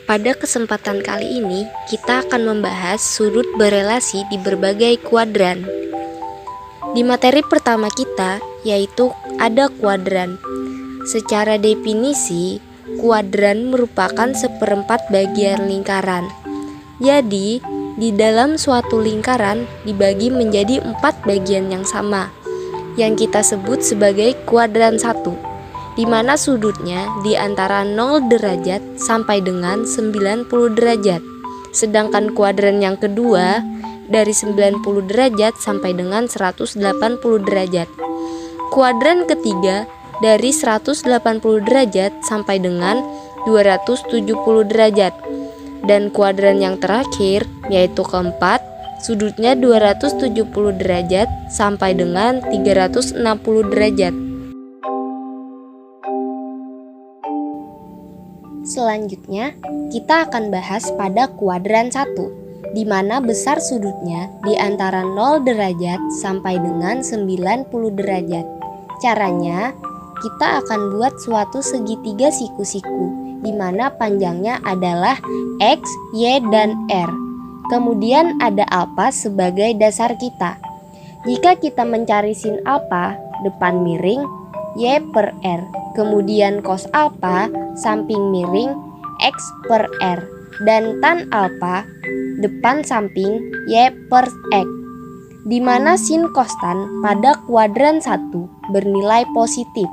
Pada kesempatan kali ini, kita akan membahas sudut berelasi di berbagai kuadran. Di materi pertama kita, yaitu ada kuadran. Secara definisi, kuadran merupakan seperempat bagian lingkaran. Jadi, di dalam suatu lingkaran dibagi menjadi 4 bagian yang sama, yang kita sebut sebagai kuadran 1. Di mana sudutnya di antara 0 derajat sampai dengan 90 derajat. Sedangkan kuadran yang kedua dari 90 derajat sampai dengan 180 derajat. Kuadran ketiga dari 180 derajat sampai dengan 270 derajat. Dan kuadran yang terakhir yaitu keempat, sudutnya 270 derajat sampai dengan 360 derajat. Selanjutnya, kita akan bahas pada kuadran 1, di mana besar sudutnya di antara 0 derajat sampai dengan 90 derajat. Caranya, kita akan buat suatu segitiga siku-siku, di mana panjangnya adalah X, Y, dan R. Kemudian ada alfa sebagai dasar kita. Jika kita mencari sin alfa, depan miring, Y per R. Kemudian cos alfa, samping miring, X per R. Dan tan alfa, depan samping, Y per X. Di mana sin kostan pada kuadran 1 bernilai positif.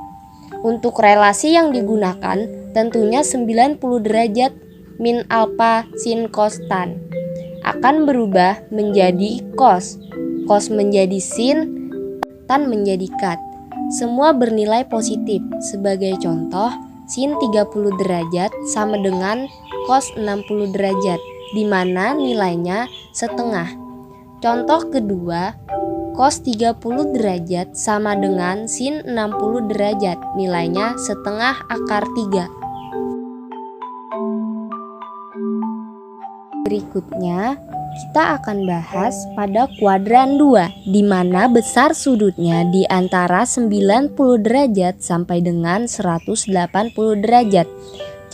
Untuk relasi yang digunakan tentunya 90 derajat min alfa sin kostan akan berubah menjadi cos. Cos menjadi sin, tan menjadi kat. Semua bernilai positif. Sebagai contoh, sin 30 derajat sama dengan cos 60 derajat, di mana nilainya setengah. Contoh kedua, cos 30 derajat sama dengan sin 60 derajat, nilainya setengah akar 3. Berikutnya, kita akan bahas pada kuadran 2, di mana besar sudutnya di antara 90 derajat sampai dengan 180 derajat.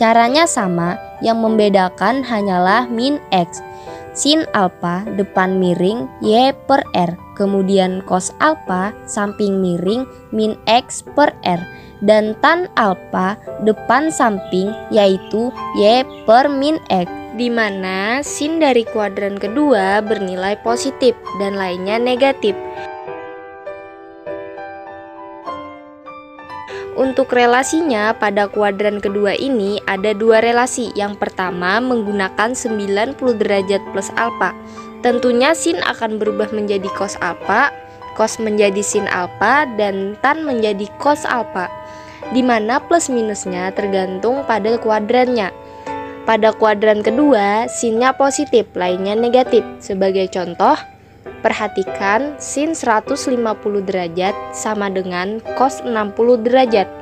Caranya sama, yang membedakan hanyalah min X. Sin alfa depan miring Y per R, kemudian cos alfa samping miring min X per R, dan tan alfa depan samping yaitu Y per min X, di mana sin dari kuadran kedua bernilai positif dan lainnya negatif. Untuk relasinya pada kuadran kedua ini ada 2 relasi. Yang pertama menggunakan 90 derajat plus alfa. Tentunya sin akan berubah menjadi cos alfa, cos menjadi sin alfa, dan tan menjadi cos alfa, di mana plus minusnya tergantung pada kuadrannya. Pada kuadran kedua, sinnya positif, lainnya negatif. Sebagai contoh, perhatikan sin 150 derajat sama dengan cos 60 derajat.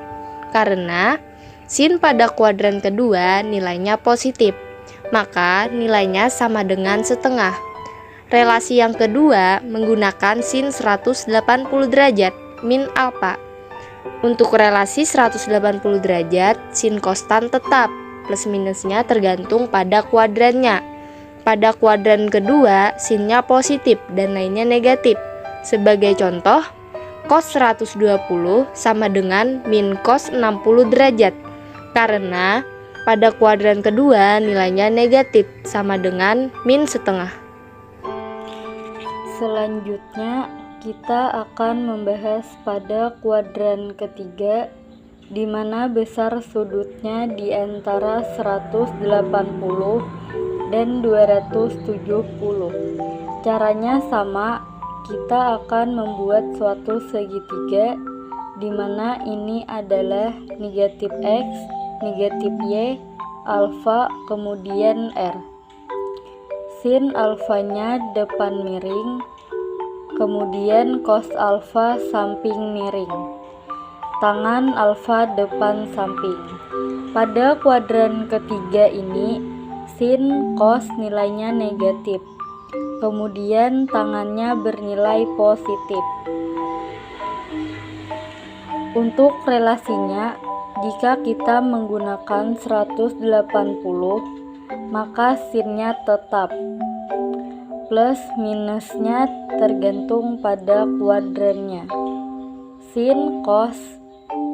Karena sin pada kuadran kedua nilainya positif, maka nilainya sama dengan setengah. Relasi yang kedua menggunakan sin 180 derajat min alfa. Untuk relasi 180 derajat, sin kostan tetap, plus minusnya tergantung pada kuadrannya. Pada kuadran kedua, sinnya positif dan lainnya negatif. Sebagai contoh, cos 120 sama dengan min cos 60 derajat. Karena pada kuadran kedua nilainya negatif sama dengan min setengah. Selanjutnya kita akan membahas pada kuadran ketiga, di mana besar sudutnya di antara 180 dan 270. Caranya sama, kita akan membuat suatu segitiga, di mana ini adalah negatif X, negatif Y, alfa, kemudian R. Sin alfanya depan miring, kemudian cos alfa samping miring, tangan alfa depan samping. Pada kuadran ketiga ini, sin cos nilainya negatif, kemudian tangannya bernilai positif. Untuk relasinya, jika kita menggunakan 180, maka sinnya tetap. Plus minusnya tergantung pada kuadrannya. Sin cos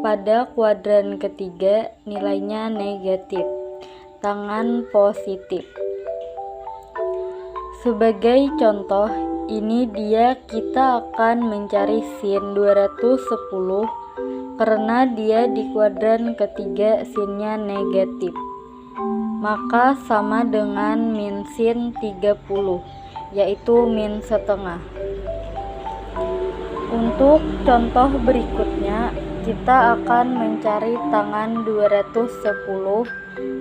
pada kuadran ketiga nilainya negatif, tangan positif. Sebagai contoh, ini dia kita akan mencari sin 210 karena dia di kuadran ketiga sinnya negatif. Maka sama dengan min sin 30, yaitu min setengah. Untuk contoh berikutnya, kita akan mencari tangan 210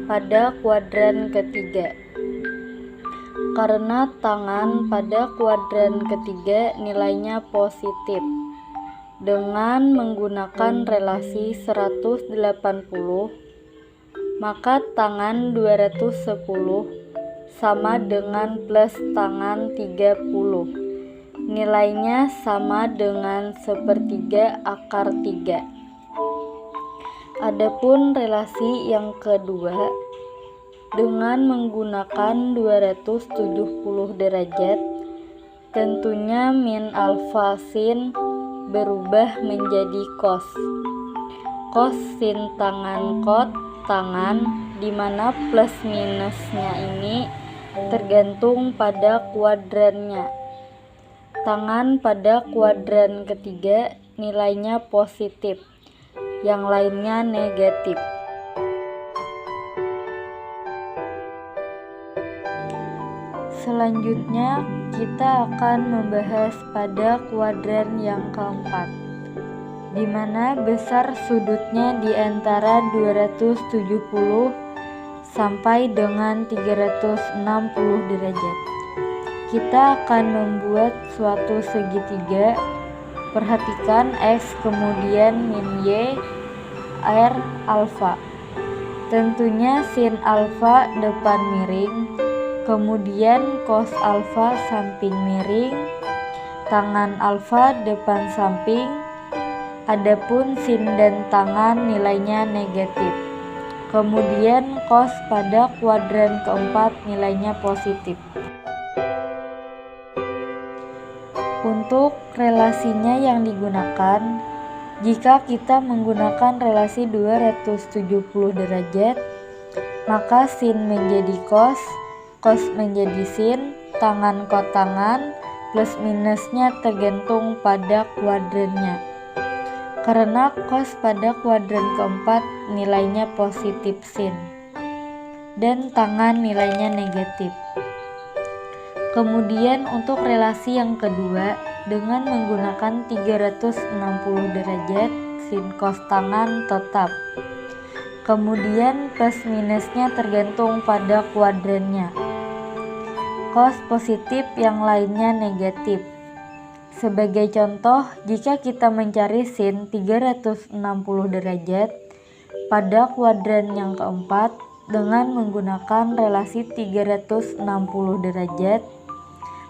pada kuadran ketiga. Karena tangan pada kuadran ketiga nilainya positif, dengan menggunakan relasi 180, maka tangan 210 sama dengan plus tangan 30. Nilainya sama dengan 1/3 akar 3. Adapun relasi yang kedua, dengan menggunakan 270 derajat, tentunya min alfa sin berubah menjadi cos. Cos sin tangan kot tangan, di mana plus minusnya ini tergantung pada kuadrannya. Tangan pada kuadran ketiga nilainya positif, yang lainnya negatif. Selanjutnya, kita akan membahas pada kuadran yang keempat, di mana besar sudutnya di antara 270 sampai dengan 360 derajat. Kita akan membuat suatu segitiga. Perhatikan X kemudian min Y R alfa. Tentunya sin alfa depan miring, kemudian cos alfa samping miring, tangan alfa depan samping. Adapun sin dan tangan nilainya negatif. Kemudian cos pada kuadran keempat nilainya positif. Untuk relasinya yang digunakan, jika kita menggunakan relasi 270 derajat, maka sin menjadi cos, cos menjadi sin, tangan kot tangan, plus minusnya tergantung pada kuadrannya. Karena cos pada kuadran keempat nilainya positif sin, dan tangan nilainya negatif. Kemudian untuk relasi yang kedua, dengan menggunakan 360 derajat, sin cos tangan tetap. Kemudian plus minusnya tergantung pada kuadrannya. Cos positif, yang lainnya negatif. Sebagai contoh, jika kita mencari sin 360 derajat pada kuadran yang keempat dengan menggunakan relasi 360 derajat,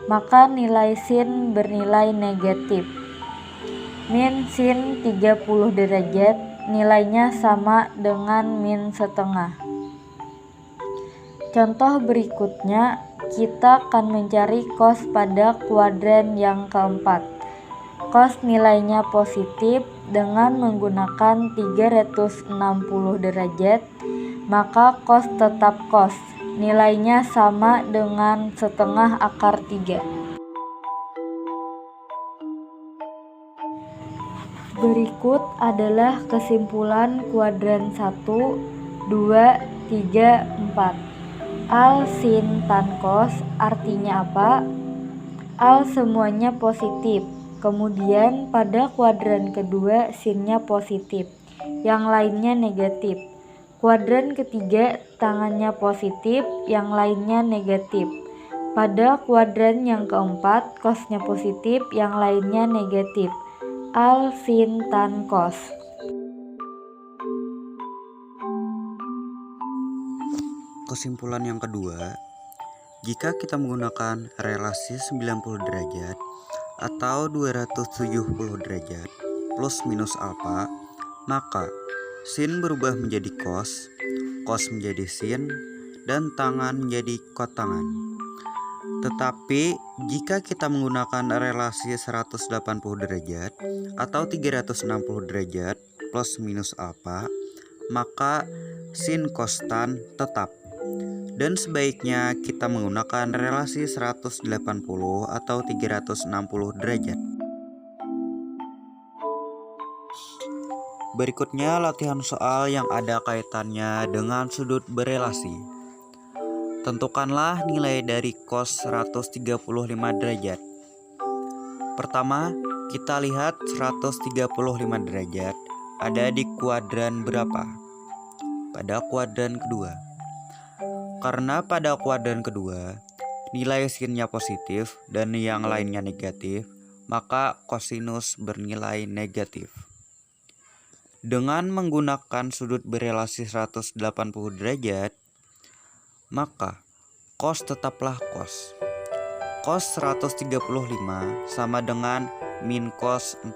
maka nilai sin bernilai negatif. Min sin 30 derajat nilainya sama dengan min setengah. Contoh berikutnya, kita akan mencari cos pada kuadran yang keempat. Cos nilainya positif dengan menggunakan 360 derajat, maka cos tetap cos. Nilainya sama dengan setengah akar 3. Berikut adalah kesimpulan kuadran 1, 2, 3, 4. Al sin tan cos artinya apa? Al semuanya positif. Kemudian pada kuadran kedua sinnya positif, yang lainnya negatif. Kuadran ketiga tangannya positif, yang lainnya negatif. Pada kuadran yang keempat cosnya positif, yang lainnya negatif. Al sin tan cos. Kesimpulan yang kedua, jika kita menggunakan relasi 90 derajat atau 270 derajat plus minus alfa, maka sin berubah menjadi cos, cos menjadi sin, dan tangan menjadi kot tangan. Tetapi jika kita menggunakan relasi 180 derajat atau 360 derajat plus minus alfa, maka sin konstan tetap. Dan sebaiknya kita menggunakan relasi 180 atau 360 derajat. Berikutnya latihan soal yang ada kaitannya dengan sudut berelasi. Tentukanlah nilai dari cos 135 derajat. Pertama, kita lihat 135 derajat ada di kuadran berapa? Pada kuadran kedua. Karena pada kuadran kedua, nilai sinnya positif dan yang lainnya negatif, maka kosinus bernilai negatif. Dengan menggunakan sudut berelasi 180 derajat, maka cos tetaplah cos. Cos 135 sama dengan min cos 45,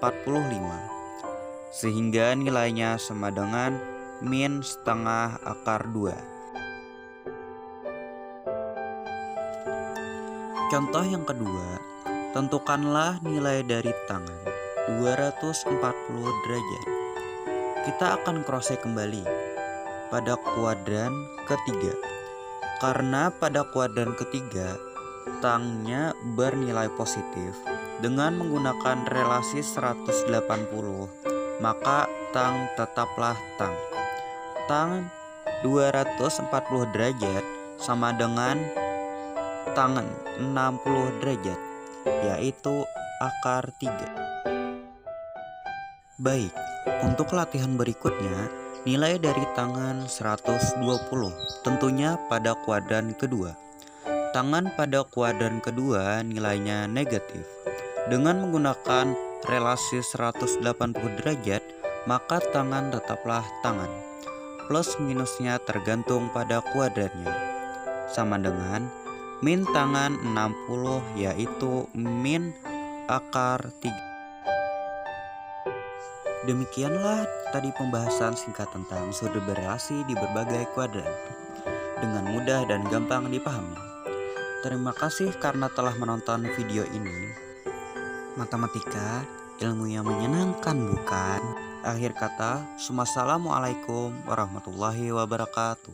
sehingga nilainya sama dengan min setengah akar 2. Contoh yang kedua, tentukanlah nilai dari tangan 240 derajat. Kita akan cross-check kembali pada kuadran ketiga. Karena pada kuadran ketiga, tangnya bernilai positif. Dengan menggunakan relasi 180, maka tang tetaplah tang. Tang 240 derajat sama dengan tangan 60 derajat, yaitu akar 3. Baik, untuk latihan berikutnya, nilai dari tangan 120 tentunya pada kuadran kedua. Tangan pada kuadran kedua nilainya negatif. Dengan menggunakan relasi 180 derajat, maka tangan tetaplah tangan. Plus minusnya tergantung pada kuadrannya. Sama dengan min tangan 60, yaitu min akar 3. Demikianlah tadi pembahasan singkat tentang sudut berelasi di berbagai kuadran dengan mudah dan gampang dipahami. Terima kasih karena telah menonton video ini. Matematika, ilmu yang menyenangkan bukan? Akhir kata, wassalamualaikum warahmatullahi wabarakatuh.